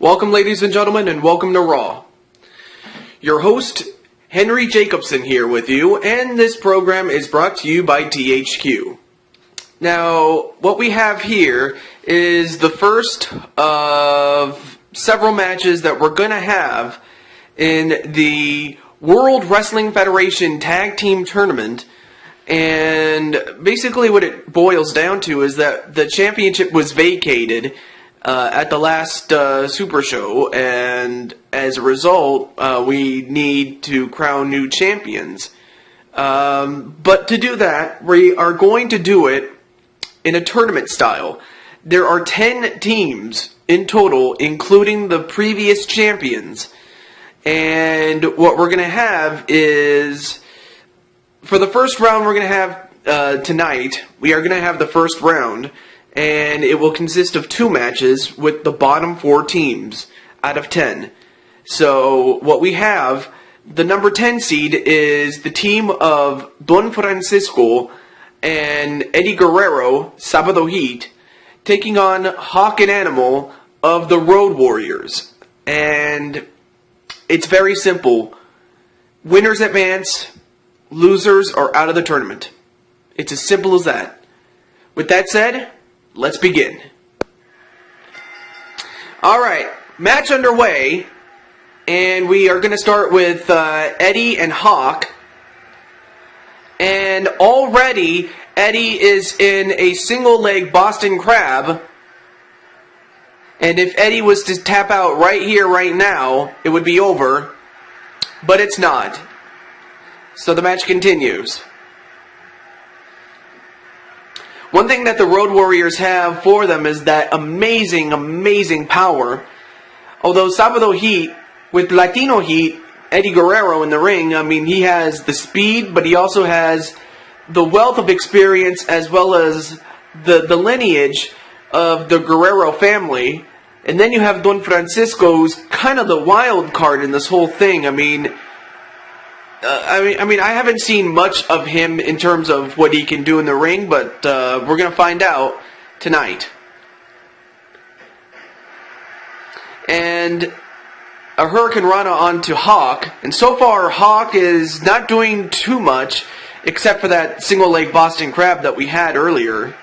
Welcome, ladies and gentlemen, and welcome to Raw. Your host, Henry Jacobson, here with you, and this program is brought to you by THQ. Now, what we have here is the first of several matches that we're going to have in the World Wrestling Federation Tag Team Tournament. And basically what it boils down to is that the championship was vacated at the last Super Show, and as a result, we need to crown new champions. But to do that, we are going to do it in a tournament style. There are 10 teams in total, including the previous champions. And what we're going to have is, for the first round we're going to have tonight, we are going to have the first round. And it will consist of 2 matches with the bottom 4 teams out of 10. So what we have, the number 10 seed is the team of Don Francisco and Eddie Guerrero, Sabado Heat, taking on Hawk and Animal of the Road Warriors. And it's very simple. Winners advance, losers are out of the tournament. It's as simple as that. With that said, let's begin. Alright, match underway, and we are going to start with Eddie and Hawk. And already, Eddie is in a single leg Boston Crab. And if Eddie was to tap out right here, right now, it would be over. But it's not. So the match continues. One thing that the Road Warriors have for them is that amazing, amazing power. Although Sabado Heat, with Latino Heat, Eddie Guerrero in the ring, I mean, he has the speed, but he also has the wealth of experience as well as the lineage of the Guerrero family. And then you have Don Francisco, who's kind of the wild card in this whole thing. I mean, I haven't seen much of him in terms of what he can do in the ring, but we're going to find out tonight. And a Hurricane Rana onto Hawk, and so far Hawk is not doing too much, except for that single leg Boston Crab that we had earlier.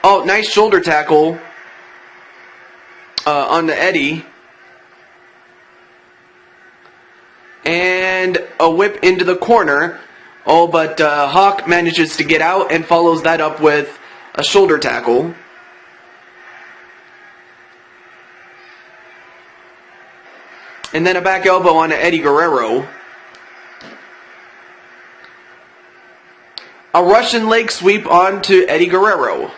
Oh, nice shoulder tackle onto Eddie. And a whip into the corner. Oh, but Hawk manages to get out and follows that up with a shoulder tackle. And then a back elbow on Eddie Guerrero. A Russian leg sweep onto Eddie Guerrero.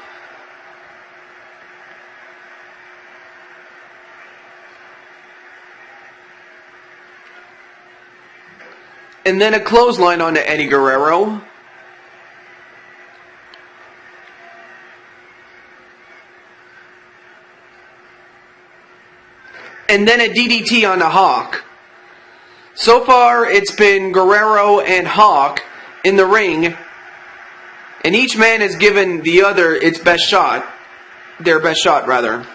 And then a clothesline onto Eddie Guerrero. And then a DDT onto Hawk. So far, it's been Guerrero and Hawk in the ring. And each man has given the other its best shot. Their best shot, rather.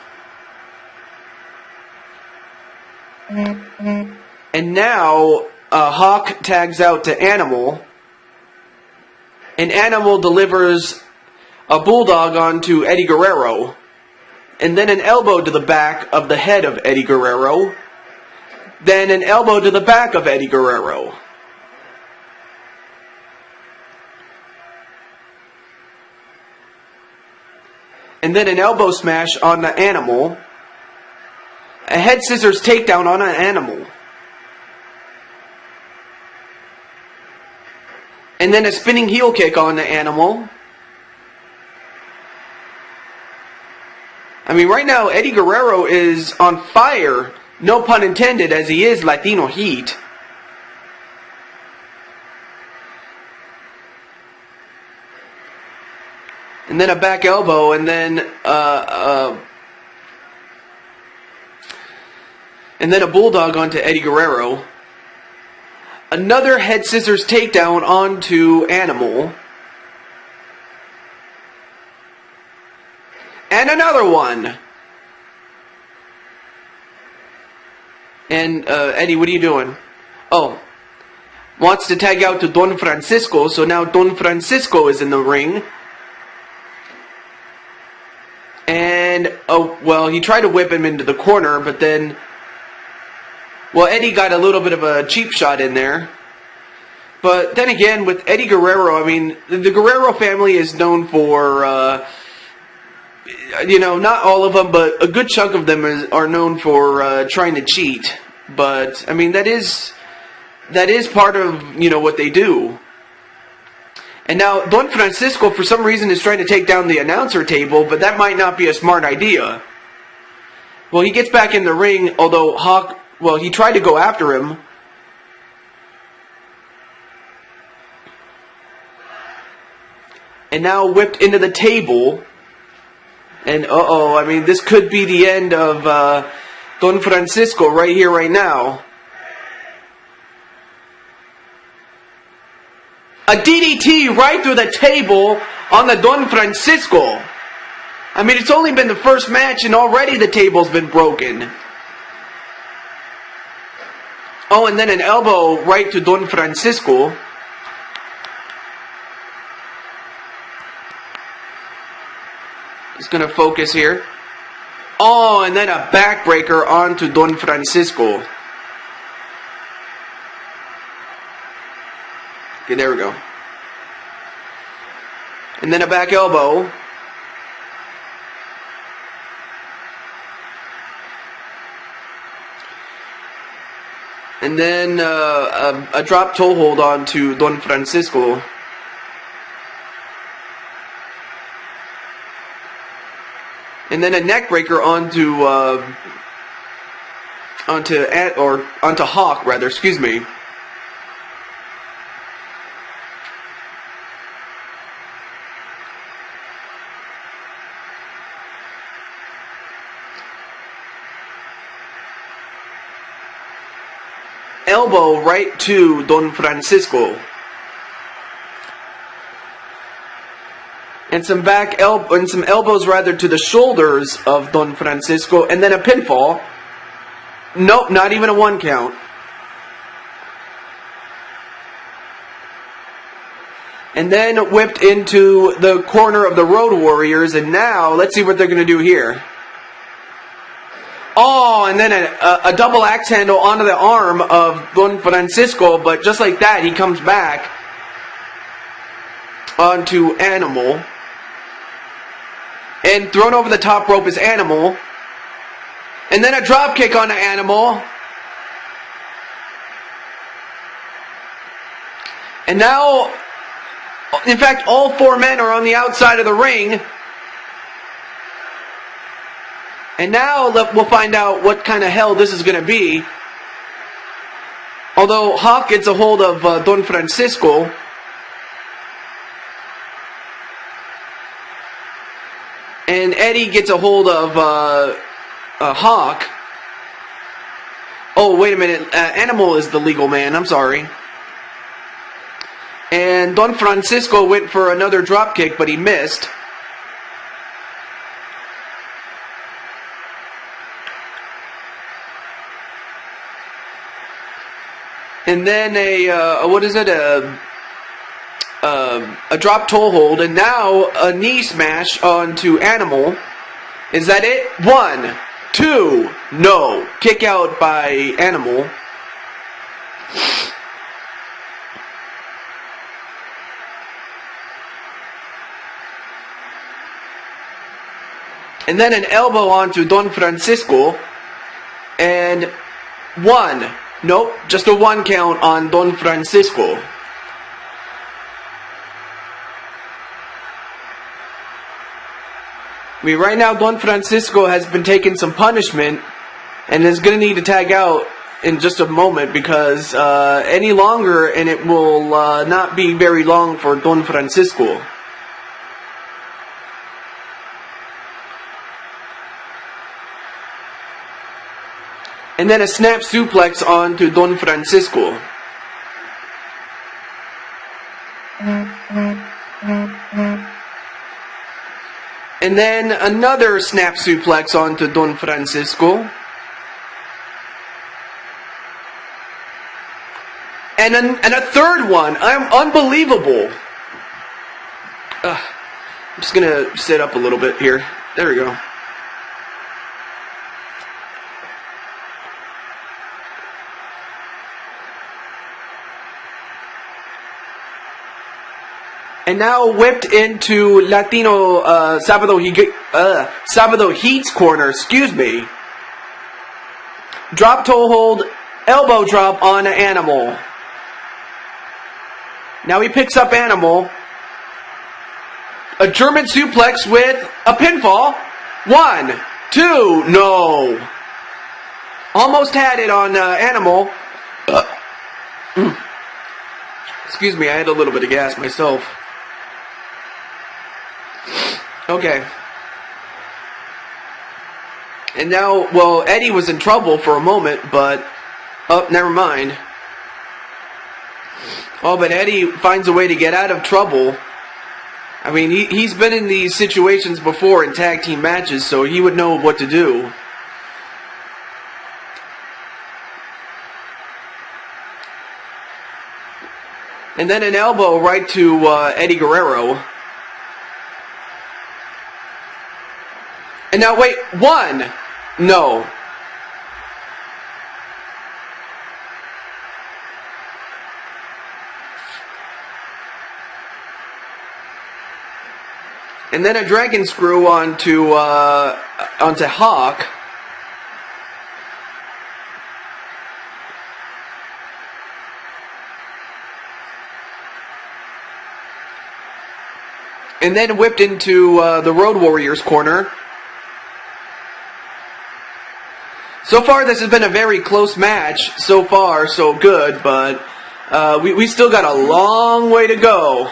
And now Hawk tags out to Animal, and Animal delivers a bulldog onto Eddie Guerrero, and then an elbow to the back of the head of Eddie Guerrero, then an elbow to the back of Eddie Guerrero. And then an elbow smash on the Animal, a head scissors takedown on an Animal. And then a spinning heel kick on the Animal. I mean, right now, Eddie Guerrero is on fire, no pun intended, as he is Latino Heat. And then a back elbow, and then a bulldog onto Eddie Guerrero. Another head scissors takedown onto Animal. And another one. And Eddie, what are you doing? Oh, wants to tag out to Don Francisco, so now Don Francisco is in the ring. And, oh, well, he tried to whip him into the corner, but then, well, Eddie got a little bit of a cheap shot in there. But then again, with Eddie Guerrero, I mean, the Guerrero family is known for, not all of them, but a good chunk of them are known for trying to cheat. But, I mean, that is part of, what they do. And now, Don Francisco, for some reason, is trying to take down the announcer table, but that might not be a smart idea. Well, he gets back in the ring, although Hawk, well, he tried to go after him. And now whipped into the table. And, I mean, this could be the end of Don Francisco right here, right now. A DDT right through the table on the Don Francisco. I mean, it's only been the first match and already the table's been broken. Oh, and then an elbow right to Don Francisco. He's going to focus here. Oh, and then a backbreaker onto Don Francisco. Okay, there we go. And then a back elbow. And then a drop toe hold onto Don Francisco. And then a neck breaker onto Hawk, rather, excuse me. Elbow right to Don Francisco. And some elbows rather to the shoulders of Don Francisco, and then a pinfall. Nope, not even a 1 count. And then whipped into the corner of the Road Warriors, and now let's see what they're going to do here. Oh, and then a double axe handle onto the arm of Don Francisco, but just like that, he comes back onto Animal. And thrown over the top rope is Animal. And then a drop kick on the Animal. And now, in fact, all 4 men are on the outside of the ring. And now we'll find out what kind of hell this is going to be. Although Hawk gets a hold of Don Francisco. And Eddie gets a hold of Hawk. Oh, wait a minute. Animal is the legal man. I'm sorry. And Don Francisco went for another drop kick, but he missed. And then a drop toe hold, and now a knee smash onto Animal. Is that it? 1, 2, no. Kick out by Animal. And then an elbow onto Don Francisco. And 1. Nope, just a 1 count on Don Francisco. I mean, right now Don Francisco has been taking some punishment and is going to need to tag out in just a moment, because any longer and it will not be very long for Don Francisco. And then a snap suplex onto Don Francisco. And then another snap suplex onto Don Francisco. And a third one. I'm unbelievable. I'm just gonna sit up a little bit here. There we go. And now whipped into Latino Sabado Heat's corner. Excuse me. Drop toe hold, elbow drop on Animal. Now he picks up Animal. A German suplex with a pinfall. 1, 2, no. Almost had it on Animal. Excuse me, I had a little bit of gas myself. Okay. And now, well, Eddie was in trouble for a moment, but... Oh, never mind. Oh, but Eddie finds a way to get out of trouble. I mean, he's been in these situations before in tag team matches, so he would know what to do. And then an elbow right to Eddie Guerrero. And now, wait, 1. No. And then a dragon screw onto Hawk. And then whipped into the Road Warriors corner. So far, this has been a very close match. So far, so good, but we still got a long way to go.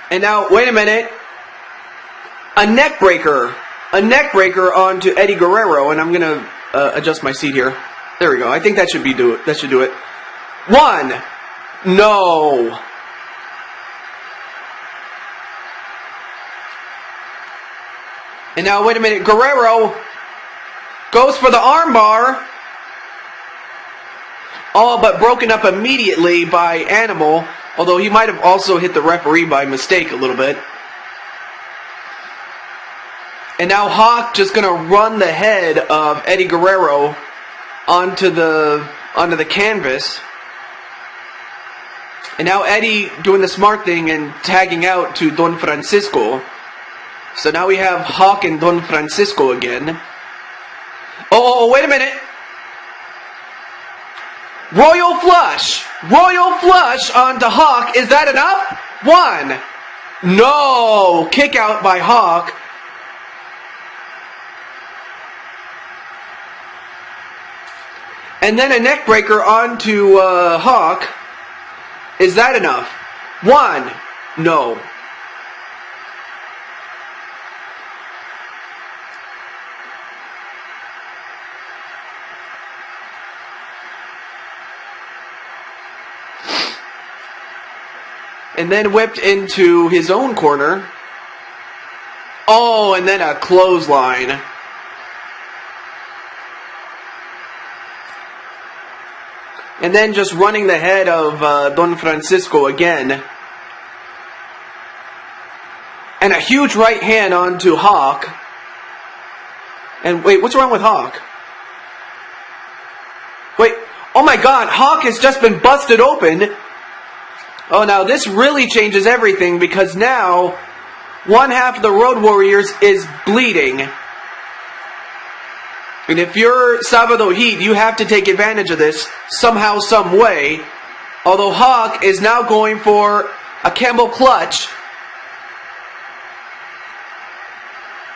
And now, wait a minute. A neck breaker. A neck breaker onto Eddie Guerrero, and I'm going to adjust my seat here. There we go. I think that should do it. That should do it. 1. No. And now, wait a minute. Guerrero goes for the armbar. All but broken up immediately by Animal. Although he might have also hit the referee by mistake a little bit. And now Hawk just going to run the head of Eddie Guerrero onto the canvas. And now Eddie doing the smart thing and tagging out to Don Francisco. So now we have Hawk and Don Francisco again. Oh, wait a minute. Royal Flush. Royal Flush onto Hawk. Is that enough? 1. No. Kick out by Hawk. And then a neck breaker onto Hawk. Is that enough? 1. No. And then whipped into his own corner. Oh, and then a clothesline. And then just running the head of Don Francisco again. And a huge right hand onto Hawk. And wait, what's wrong with Hawk? Wait, oh my God, Hawk has just been busted open. Oh, now this really changes everything because now one half of the Road Warriors is bleeding. And if you're Sabado Heat, you have to take advantage of this somehow, some way. Although Hawk is now going for a Campbell clutch.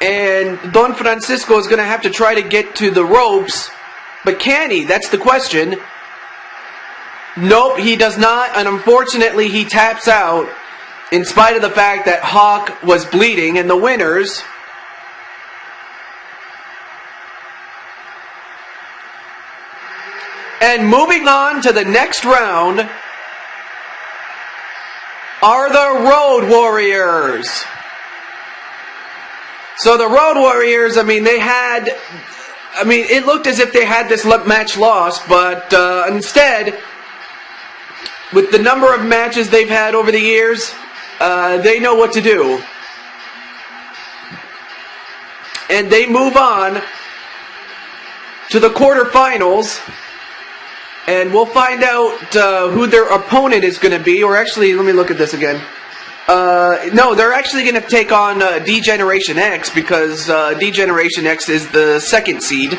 And Don Francisco is going to have to try to get to the ropes. But can he? That's the question. Nope, he does not, and unfortunately he taps out in spite of the fact that Hawk was bleeding, and the winners and moving on to the next round are the Road Warriors. So the Road Warriors, it looked as if they had this match lost, but instead, with the number of matches they've had over the years, they know what to do. And they move on to the quarterfinals, and we'll find out who their opponent is going to be. Or actually, let me look at this again. No, they're actually going to take on D-Generation X, because D-Generation X is the 2nd seed,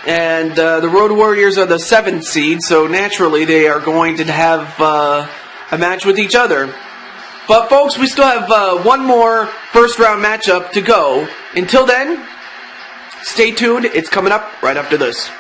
and the Road Warriors are the 7th seed, so naturally they are going to have a match with each other. But folks, we still have one more first round matchup to go. Until then, stay tuned. It's coming up right after this.